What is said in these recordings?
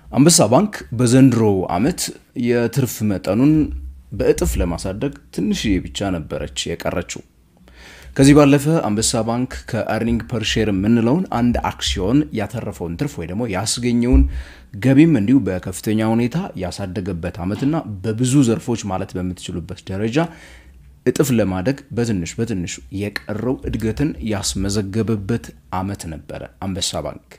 አንበሳ ባንክ በዘንድሮ አመት የትርፍ መጠኑን በእጥፍ ለማሳደግ ትንሽ ብቻ ነበረች የቀረችው። ከዚህ ባለፈ አንበሳ ባንክ ከአርኒንግ ፐር ሼር ምንለውን አንድ አክሲዮን ያተረፈውን ትርፍ ወይ ደግሞ ያስገኘውን ገቢም እንዲሁ በከፍተኛ ሁኔታ ያሳደገበት አመትና በብዙ ዘርፎች ማለት በምትችሉበት ደረጃ እጥፍ ለማደግ በትንሽ የቀረው እድገትን ያስመዘገበበት አመት ነበር አንበሳ ባንክ።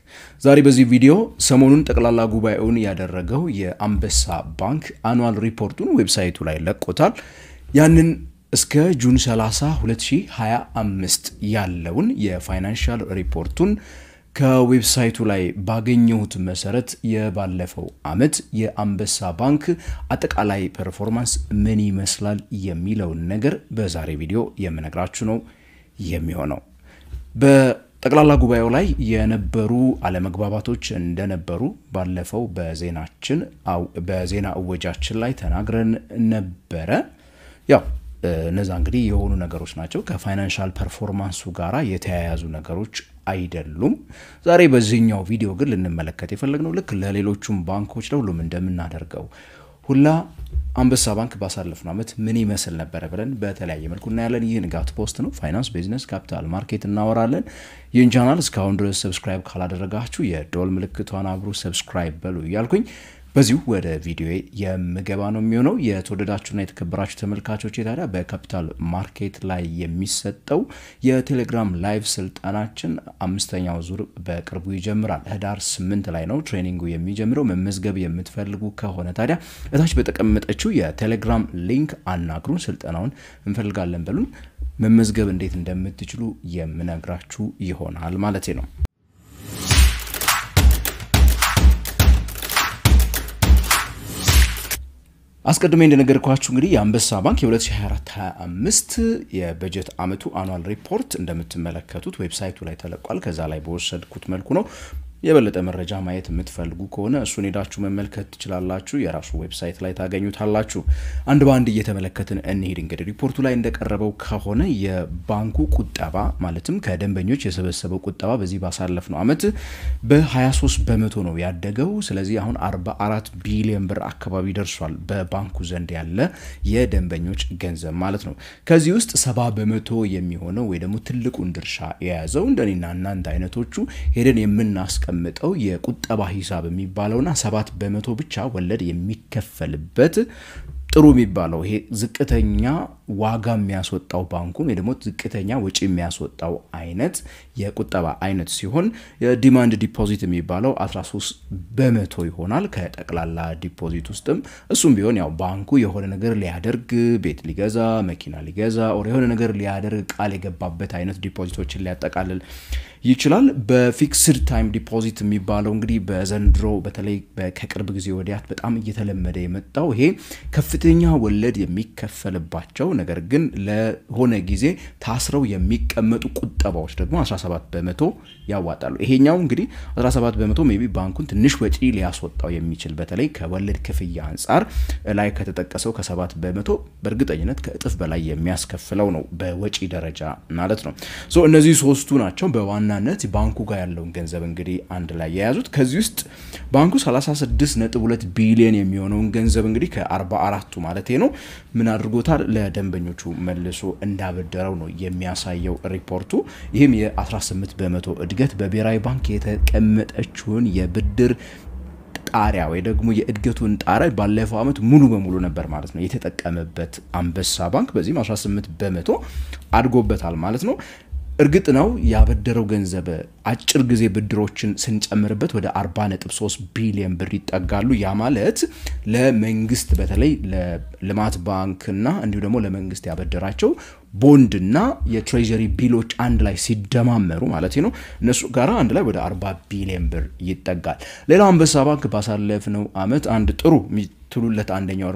ዛሬ በዚህ ቪዲዮ ሰሞኑን ጠቅላላ ጉባኤውን ያደረገው የአንበሳ ባንክ አኑዋል ሪፖርቱን ዌብሳይቱ ላይ ለቆታል። ያንን እስከ ጁን 30 2025 ያለውን የፋይናንሻል ሪፖርቱን ከዌብሳይቱ ላይ ባገኘሁት መሰረት የባለፈው አመት የአንበሳ ባንክ አጠቃላይ ፐርፎርማንስ ምን ይመስላል የሚለው ነገር በዛሬ ቪዲዮ የምነግራችሁ ነው የሚሆነው። በጠቅላላ ጉባኤው ላይ የነበሩ አለመግባባቶች እንደነበሩ ባለፈው በዜና እወጃችን ላይ ተናግረን ነበረ። ያው እነዛ እንግዲህ የሆኑ ነገሮች ናቸው ከፋይናንሻል ፐርፎርማንሱ ጋራ የተያያዙ ነገሮች አይደሉም። ዛሬ በዚህኛው ቪዲዮ ግን ልንመለከት የፈለግነው ልክ ለሌሎቹም ባንኮች ለሁሉም እንደምናደርገው ሁላ አንበሳ ባንክ ባሳለፍነው አመት ምን ይመስል ነበር ብለን በተለያየ መልኩ እናያለን። ይህ ንጋት ፖስት ነው። ፋይናንስ፣ ቢዝነስ፣ ካፒታል ማርኬት እናወራለን። ይህን ቻናል እስካሁን ድረስ ሰብስክራይብ ካላደረጋችሁ የዶል ምልክቷን አብሩ ሰብስክራይብ በሉ እያልኩኝ በዚሁ ወደ ቪዲዮ የምገባ ነው የሚሆነው። የተወደዳችሁና የተከበራችሁ ተመልካቾች ታዲያ በካፒታል ማርኬት ላይ የሚሰጠው የቴሌግራም ላይቭ ስልጠናችን 5ኛው ዙር በቅርቡ ይጀምራል። ህዳር 8 ላይ ነው ትሬኒንጉ የሚጀምረው። መመዝገብ የምትፈልጉ ከሆነ ታዲያ እታች በተቀመጠችው የቴሌግራም ሊንክ አናግሩን። ስልጠናውን እንፈልጋለን በሉን። መመዝገብ እንዴት እንደምትችሉ የምነግራችሁ ይሆናል ማለት ነው። አስቀድሜ እንደነገርኳችሁ እንግዲህ የአንበሳ ባንክ የ2024-25 የበጀት አመቱ አኑዋል ሪፖርት እንደምትመለከቱት ዌብሳይቱ ላይ ተለቋል። ከዛ ላይ በወሰድኩት መልኩ ነው። የበለጠ መረጃ ማየት የምትፈልጉ ከሆነ እሱን ሄዳችሁ መመልከት ትችላላችሁ። የራሱ ዌብሳይት ላይ ታገኙታላችሁ። አንድ ባንድ እየተመለከትን እንሂድ። እንግዲህ ሪፖርቱ ላይ እንደቀረበው ከሆነ የባንኩ ቁጠባ ማለትም ከደንበኞች የሰበሰበው ቁጠባ በዚህ ባሳለፍነው አመት በ23 በመቶ ነው ያደገው። ስለዚህ አሁን 44 ቢሊዮን ብር አካባቢ ደርሷል በባንኩ ዘንድ ያለ የደንበኞች ገንዘብ ማለት ነው። ከዚህ ውስጥ 70 በመቶ የሚሆነው ወይ ደግሞ ትልቁን ድርሻ የያዘው እንደኔና እናንተ አይነቶቹ ሄደን የምናስቀምጠው የቁጠባ ሂሳብ የሚባለውና 7 በመቶ ብቻ ወለድ የሚከፈልበት ጥሩ የሚባለው ይሄ ዝቅተኛ ዋጋ የሚያስወጣው ባንኩን ወይ ደግሞ ዝቅተኛ ወጪ የሚያስወጣው አይነት የቁጠባ አይነት ሲሆን የዲማንድ ዲፖዚት የሚባለው 13 በመቶ ይሆናል ከጠቅላላ ዲፖዚት ውስጥም። እሱም ቢሆን ያው ባንኩ የሆነ ነገር ሊያደርግ ቤት ሊገዛ መኪና ሊገዛ or የሆነ ነገር ሊያደርግ ቃል የገባበት አይነት ዲፖዚቶችን ሊያጠቃልል ይችላል። በፊክስድ ታይም ዲፖዚት የሚባለው እንግዲህ በዘንድሮ በተለይ ከቅርብ ጊዜ ወዲያት በጣም እየተለመደ የመጣው ይሄ ከፍተኛ ወለድ የሚከፈልባቸው ነገር ግን ለሆነ ጊዜ ታስረው የሚቀመጡ ቁጠባዎች ደግሞ 17 በመቶ ያዋጣሉ። ይሄኛው እንግዲህ 17 በመቶ ሜቢ ባንኩን ትንሽ ወጪ ሊያስወጣው የሚችል በተለይ ከወለድ ክፍያ አንፃር ላይ ከተጠቀሰው ከ7 በመቶ በእርግጠኝነት ከእጥፍ በላይ የሚያስከፍለው ነው በወጪ ደረጃ ማለት ነው። ሶ እነዚህ ሶስቱ ናቸው በዋናነት ባንኩ ጋር ያለውን ገንዘብ እንግዲህ አንድ ላይ የያዙት። ከዚህ ውስጥ ባንኩ 36.2 ቢሊዮን የሚሆነውን ገንዘብ እንግዲህ ከ44ቱ ማለት ነው ምን አድርጎታል ለደንበኞቹ መልሶ እንዳበደረው ነው የሚያሳየው ሪፖርቱ። ይህም የ18 በመቶ እድገት በብሔራዊ ባንክ የተቀመጠችውን የብድር ጣሪያ ወይ ደግሞ የእድገቱን ጣሪያ ባለፈው አመት ሙሉ በሙሉ ነበር ማለት ነው የተጠቀመበት አንበሳ ባንክ። በዚህም 18 በመቶ አድጎበታል ማለት ነው። እርግጥ ነው ያበደረው ገንዘብ አጭር ጊዜ ብድሮችን ስንጨምርበት ወደ 40.3 ቢሊዮን ብር ይጠጋሉ። ያ ማለት ለመንግስት በተለይ ለልማት ባንክና እንዲሁ ደግሞ ለመንግስት ያበደራቸው ቦንድና የትሬጀሪ ቢሎች አንድ ላይ ሲደማመሩ ማለት ነው እነሱ ጋራ አንድ ላይ ወደ 40 ቢሊዮን ብር ይጠጋል። ሌላው አንበሳ ባንክ ባሳለፍነው አመት አንድ ጥሩ ትሉለት አንደኛው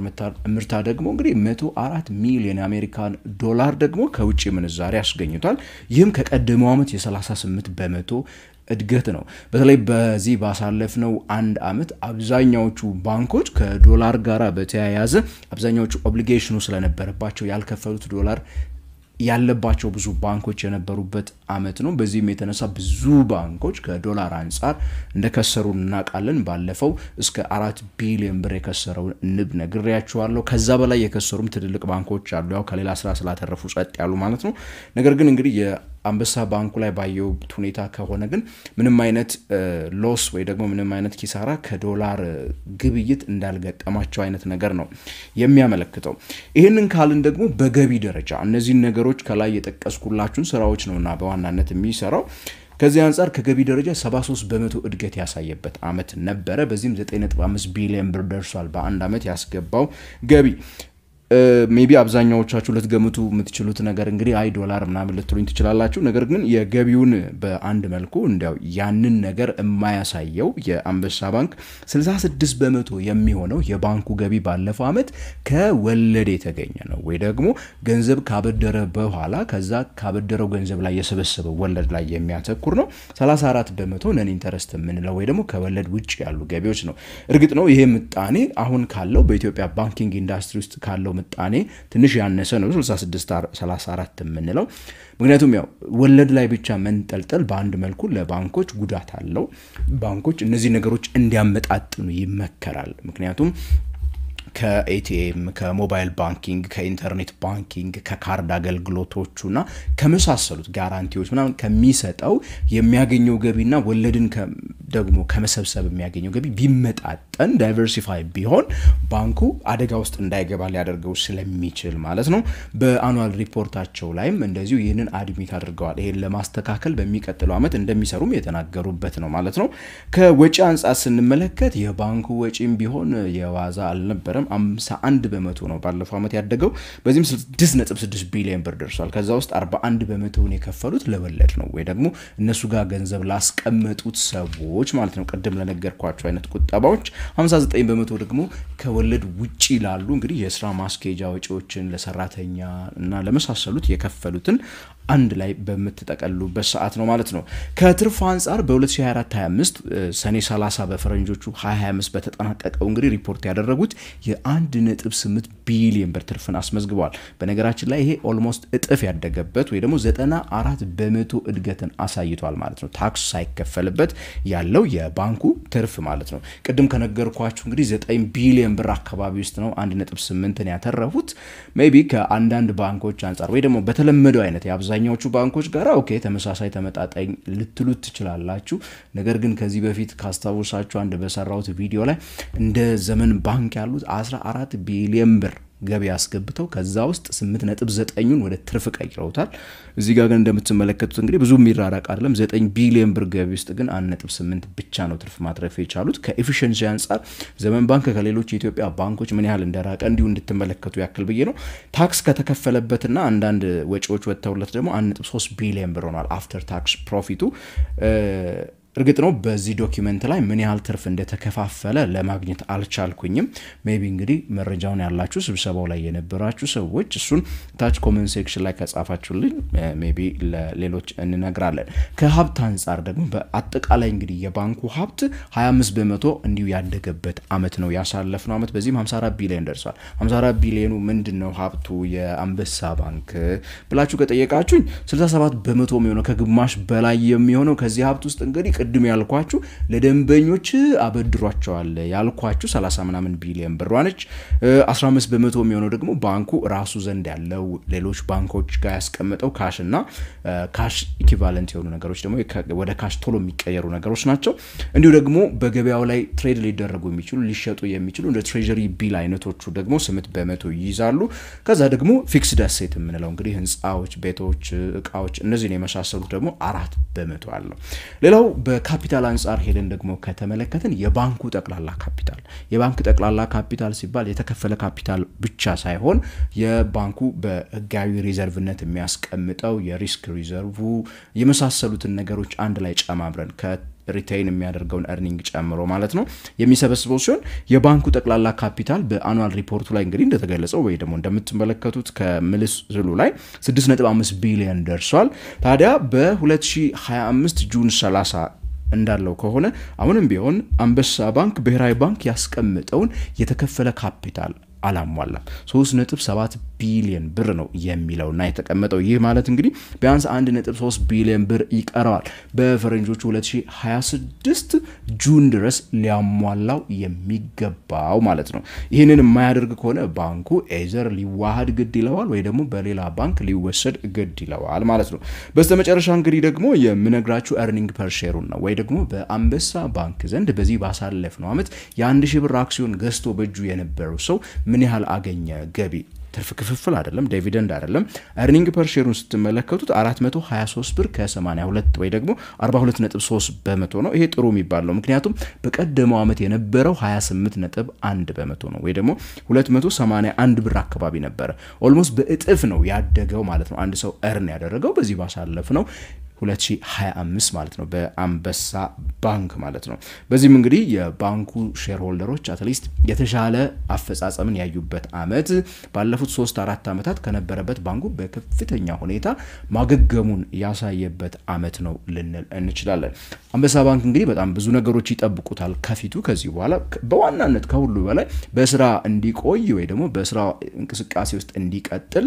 ምርታ ደግሞ እንግዲህ 104 ሚሊዮን አሜሪካን ዶላር ደግሞ ከውጪ ምንዛሪ ያስገኙታል። ይህም ከቀደመው አመት የ38 በመቶ እድገት ነው። በተለይ በዚህ ባሳለፍነው አንድ አመት አብዛኛዎቹ ባንኮች ከዶላር ጋራ በተያያዘ አብዛኛዎቹ ኦብሊጌሽኑ ስለነበረባቸው ያልከፈሉት ዶላር ያለባቸው ብዙ ባንኮች የነበሩበት አመት ነው በዚህም የተነሳ ብዙ ባንኮች ከዶላር አንፃር እንደከሰሩ እናቃለን ባለፈው እስከ 4 ቢሊዮን ብር የከሰረው ንብ ነግሬያችኋለሁ ከዛ በላይ የከሰሩም ትልልቅ ባንኮች አሉ ያው ከሌላ ስራ ስላተረፉ ጸጥ ያሉ ማለት ነው ነገር ግን እንግዲህ አንበሳ ባንኩ ላይ ባየው ሁኔታ ከሆነ ግን ምንም አይነት ሎስ ወይ ደግሞ ምንም አይነት ኪሳራ ከዶላር ግብይት እንዳልገጠማቸው አይነት ነገር ነው የሚያመለክተው ይሄንን ካልን ደግሞ በገቢ ደረጃ እነዚህ ነገሮች ከላይ የጠቀስኩላችሁን ስራዎች ነውና በዋናነት የሚሰራው ከዚህ አንፃር ከገቢ ደረጃ 73% እድገት ያሳየበት አመት ነበረ በዚህም 9.5 ቢሊዮን ብር ደርሷል በአንድ አመት ያስገባው ገቢ maybe አብዛኛዎቻችሁ ልትገምቱ የምትችሉት ነገር እንግዲህ አይ ዶላር ምናምን ልትሉኝ ትችላላችሁ ነገር ግን የገቢውን በአንድ መልኩ እንዲያው ያንን ነገር የማያሳየው የአንበሳ ባንክ 66% የሚሆነው የባንኩ ገቢ ባለፈው አመት ከወለድ የተገኘ ነው ወይ ደግሞ ገንዘብ ካበደረ በኋላ ከዛ ካበደረው ገንዘብ ላይ የሰበሰበው ወለድ ላይ የሚያተኩር ነው 34% ነን ኢንተረስት ምንለው ወይ ደግሞ ከወለድ ውጪ ያሉ ገቢዎች ነው እርግጥ ነው ይሄ ምጣኔ አሁን ካለው በኢትዮጵያ ባንኪንግ ኢንዱስትሪ ውስጥ ካለው ምጣኔ ትንሽ ያነሰ ነው 66-34 ምንለው ምክንያቱም ያው ወለድ ላይ ብቻ መንጠልጠል በአንድ መልኩ ለባንኮች ጉዳት አለው ባንኮች እነዚህ ነገሮች እንዲያመጣጥኑ ይመከራል ምክንያቱም ከኤቲኤም ከሞባይል ባንኪንግ ከኢንተርኔት ባንኪንግ ከካርድ አገልግሎቶቹና ከመሳሰሉት ጋራንቲዎች ምናምን ከሚሰጠው የሚያገኘው ገቢና ወለድን ደግሞ ከመሰብሰብ የሚያገኘው ገቢ ቢመጣጠን ዳይቨርሲፋይ ቢሆን ባንኩ አደጋ ውስጥ እንዳይገባ ሊያደርገው ስለሚችል ማለት ነው በአኑዋል ሪፖርታቸው ላይም እንደዚሁ ይሄንን አድሚት አድርገዋል ይሄን ለማስተካከል በሚቀጥለው አመት እንደሚሰሩም የተናገሩበት ነው ማለት ነው ከወጪ አንፃር ስንመለከት የባንኩ ወጪም ቢሆን የዋዛ አልነበረም 51% ነው ባለፈው አመት ያደገው በዚህም 6.6 ቢሊዮን ብር ደርሷል ከዛ ውስጥ 41% ነው የከፈሉት ለወለድ ነው ወይ ደግሞ እነሱ ጋር ገንዘብ ላስቀመጡት ሰዎች ማለት ነው ቀደም ለነገርኳቸው አይነት ቁጠባዎች 59% ደግሞ ከወለድ ውጪ ላሉ እንግዲህ የስራ ማስኬጃ ወጪዎችን ለሰራተኛ እና ለመሳሰሉት የከፈሉትን አንድ ላይ በመተጠቀሉበት ሰዓት ነው ማለት ነው ከትርፍ አንፃር በ2024-25 ሰኔ 30 በፈረንጆቹ 2025 በተጠናቀቀው እንግዲህ ሪፖርት ያደረጉት የ1.8 ቢሊዮን ብር ትርፍን አስመዝግበዋል በነገራችን ላይ ይሄ ኦልሞስት እጥፍ ያደገበት ወይ ደግሞ 94% እድገትን አሳይቷል ማለት ነው ታክስ ሳይከፈልበት ያለው የባንኩ ትርፍ ማለት ነው ቅድም ከነገርኳችሁ እንግዲህ 9 ቢሊዮን ብር አካባቢ ውስጥ ነው 1.8ን ያተረፉት ሜቢ ከአንዳንድ ባንኮች አንፃር ወይ ደግሞ በተለመደው አይነት ያብዛኛዎቹ ባንኮች ጋር ኦኬ ተመሳሳይ ተመጣጣኝ ልትሉት ትችላላችሁ ነገር ግን ከዚህ በፊት ካስታውሳችሁ አንድ በሰራውት ቪዲዮ ላይ እንደ ዘመን ባንክ ያሉት 14 ቢሊዮን ብር ገቢ ያስገብተው ከዛ ውስጥ 8.9ን ወደ ትርፍ ቀይረውታል እዚህ ጋር ግን እንደምትመለከቱት እንግዲህ ብዙ ሚራራቅ አይደለም 9 ቢሊዮን ብር ገቢ ውስጥ ግን 1.8 ብቻ ነው ትርፍ ማትረፍ የቻሉት ከኤፊሺየንሲ አንፃር ዘመን ባንክ ከሌሎች የኢትዮጵያ ባንኮች ምን ያህል እንደራቀ እንዲሁ እንድትመለከቱ ያክል ብዬ ነው ታክስ ከተከፈለበትና አንዳንድ ወጪዎች ወጥተውለት ደግሞ 1.3 ቢሊዮን ብር ሆኗል አፍተር ታክስ ፕሮፊቱ እርግጥ ነው በዚህ ዶክመንት ላይ ምን ያህል ትርፍ እንደተከፋፈለ ለማግኘት አልቻልኩኝም ሜቢ እንግዲህ መረጃውን ያላችሁ ስብሰባው ላይ የነበራችሁ ሰዎች እሱን ታች ኮሜንት ሴክሽን ላይ ከጻፋችሁልኝ ሜቢ ለሌሎች እንነግራለን ከሀብት አንፃር ደግሞ በአጠቃላይ እንግዲህ የባንኩ ሀብት 25% እንዲሁ ያደገበት አመት ነው ያሳለፍነው አመት በዚህም 54 ቢሊዮን ደርሷል 54 ቢሊዮኑ ምንድነው ሀብቱ የአንበሳ ባንክ ብላችሁ ከጠየቃችሁኝ 67% የሚሆነው ከግማሽ በላይ የሚሆነው ከዚህ ሀብት ውስጥ እንግዲህ ቅድም ያልኳችሁ ለደንበኞች አበድሯቸዋል ያልኳችሁ 30 ምናምን ቢሊዮን ብር ዋነች 15% የሚሆነው ደግሞ ባንኩ ራሱ ዘንድ ያለው ሌሎች ባንኮች ጋር ያስቀመጠው ካሽና ካሽ ኢኩቫለንት የሆኑ ነገሮች ደግሞ ወደ ካሽ ቶሎ የሚቀየሩ ነገሮች ናቸው እንዲሁ ደግሞ በገበያው ላይ ትሬድ ሊደረጉ የሚችሉ ሊሸጡ የሚችሉ እንደ ትሬጀሪ ቢል አይነቶቹ ደግሞ 8% ይይዛሉ ከዛ ደግሞ ፊክስድ አሴት የምንለው እንግዲህ ህንጻዎች ቤቶች እቃዎች እነዚህን የመሳሰሉት ደግሞ 4% አለው ሌላው በካፒታል አንፃር ሄደን ደግሞ ከተመለከተን የባንኩ ጠቅላላ ካፒታል ሲባል የተከፈለ ካፒታል ብቻ ሳይሆን የባንኩ በህጋዊ ሪዘርቭነት የሚያስቀምጠው የሪስክ ሪዘርቭ የመሳሰሉትን ነገሮች አንድ ላይ ጨማምረን ሪቴይን የሚያደርገውን earning ጨምሮ ማለት ነው የሚሰበስበው ሲሆን የባንኩ ጠቅላላ ካፒታል በአኑዋል ሪፖርቱ ላይ እንግዲህ እንደተገለጸው ወይ ደግሞ እንደምትመለከቱት ከምልስሉ ላይ 6.5 ቢሊዮን ደርሷል ታዲያ በ2025 ጁን 30 እንዳለው ከሆነ አሁንም ቢሆን አንበሳ ባንክ ብሔራዊ ባንክ ያስቀመጠውን የተከፈለ ካፒታል አላሟላም 3.7 ቢሊዮን ብር ነው የሚለውና የተቀመጠው ይህ ማለት እንግዲህ ቢያንስ 1.3 ቢሊዮን ብር ይቀራል በፈረንጆቹ 2026 ጁን ድረስ ሊያሟላው የሚገባው ማለት ነው ይሄንን የማያደርግ ከሆነ ባንኩ ኤዘር ሊዋሃድ ግድ ይለዋል ወይ ደግሞ በሌላ ባንክ ሊወሰድ ግድ ይለዋል ማለት ነው በስተመጨረሻ እንግዲህ ደግሞ የምነግራችሁ earning per share ነው ወይ ደግሞ በአንበሳ ባንክ ዘንድ በዚህ ባሳለፍነው አመት የ1000 ብር አክሲዮን ገዝቶ በእጁ የነበረው ሰው ምን ያህል አገኘ ገቢ ትርፍ ክፍፍል አይደለም ዲቪደንድ አይደለም earning per share ስትመለከቱት 423 ብር ከ82 ወይ ደግሞ 42.3% ነው ይሄ ጥሩ የሚባል ነው ምክንያቱም በቀደመው አመት የነበረው 28.1% ነው ወይ ደግሞ 281 ብር አካባቢ ነበር ኦልሞስት በእጥፍ ነው ያደገው ማለት ነው አንድ ሰው earn ያደረገው በዚህ ባሳለፍነው 2025 ማለት ነው በአንበሳ ባንክ ማለት ነው በዚህም እንግዲህ የባንኩ ሼር ሆልደሮች አትሊስት የተሻለ አፈጻጸምን ያዩበት አመት ባለፉት 3-4 አመታት ከነበረበት ባንኩ በከፍተኛ ሁኔታ ማገገሙን ያሳየበት አመት ነው ልንል እንችላለን አንበሳ ባንክ እንግዲህ በጣም ብዙ ነገሮች ይጠብቁታል ከፊቱ ከዚህ በኋላ በዋናነት ከሁሉ በላይ በስራ እንዲቆይ ወይ ደግሞ በስራ እንቅስቃሴ ውስጥ እንዲቀጥል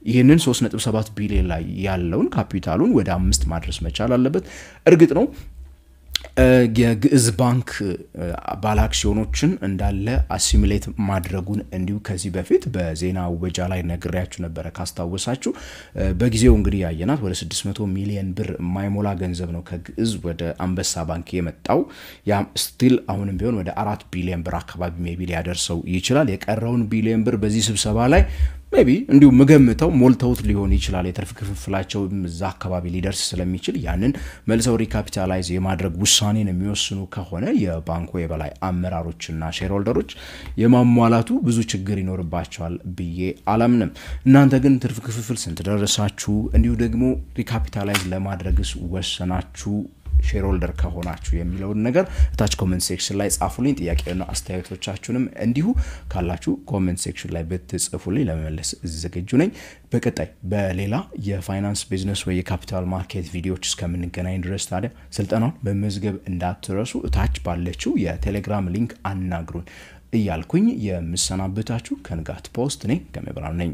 ይሄንን 3.7 ቢሊዮን ላይ ያለውን ካፒታሉን ወደ 5 ማድረስ መቻል አለበት እርግጥ ነው የግዕዝ ባንክ ባለ አክሲዮኖችን እንዳለ አሲሚሌት ማድረጉን እንዲሁ ከዚህ በፊት በዜና ወጃ ላይ ነግሬያችሁ ነበር ካስታወሳችሁ በጊዜው እንግዲህ ያየናት ወደ 600 ሚሊዮን ብር ማይሞላ ገንዘብ ነው ከግዕዝ ወደ አንበሳ ባንክ የመጣው ያ ስቲል አሁንም ቢሆን ወደ 4 ቢሊዮን ብር አካባቢ ሜቢ ሊያደርሰው ይችላል የቀረውን ቢሊዮን ብር በዚህ ስብሰባ ላይ ሜቢ እንዲሁ መገምተው ሞልተውት ሊሆን ይችላል የትርፍ ክፍፍላቸው እዛ አካባቢ ሊደርስ ስለሚችል ያንን መልሰው ሪካፒታላይዝ የማድረግ ውሳኔን የሚወስኑ ከሆነ የባንኩ የበላይ አመራሮችና ሼር ሆልደሮች የማሟላቱ ብዙ ችግር ይኖርባቸዋል ብዬ አላምንም እናንተ ግን ትርፍ ክፍፍል ስንት ደረሳችሁ እንዲሁ ደግሞ ሪካፒታላይዝ ለማድረግስ ወሰናችሁ ሼር ሆልደር ከሆናችሁ የሚለው ነገር ታች ኮሜንት ሴክሽን ላይ ጻፉልኝ ጥያቄና አስተያየቶቻችሁንም እንዲሁ ካላችሁ ኮሜንት ሴክሽን ላይ በትጽፉልኝ ለመመለስ ዝግጁ ነኝ በቀጣይ በሌላ የፋይናንስ ቢዝነስ ወይ የካፒታል ማርኬት ቪዲዮዎች እስከምንገናኝ ድረስ ታዲያ ስልጠናውን በመዝገብ እንዳትረሱ ታች ባለችው የቴሌግራም ሊንክ አናግሩን እያልኩኝ የምሰናበታችሁ ከንጋት ፖስት ነኝ ከመብራን ነኝ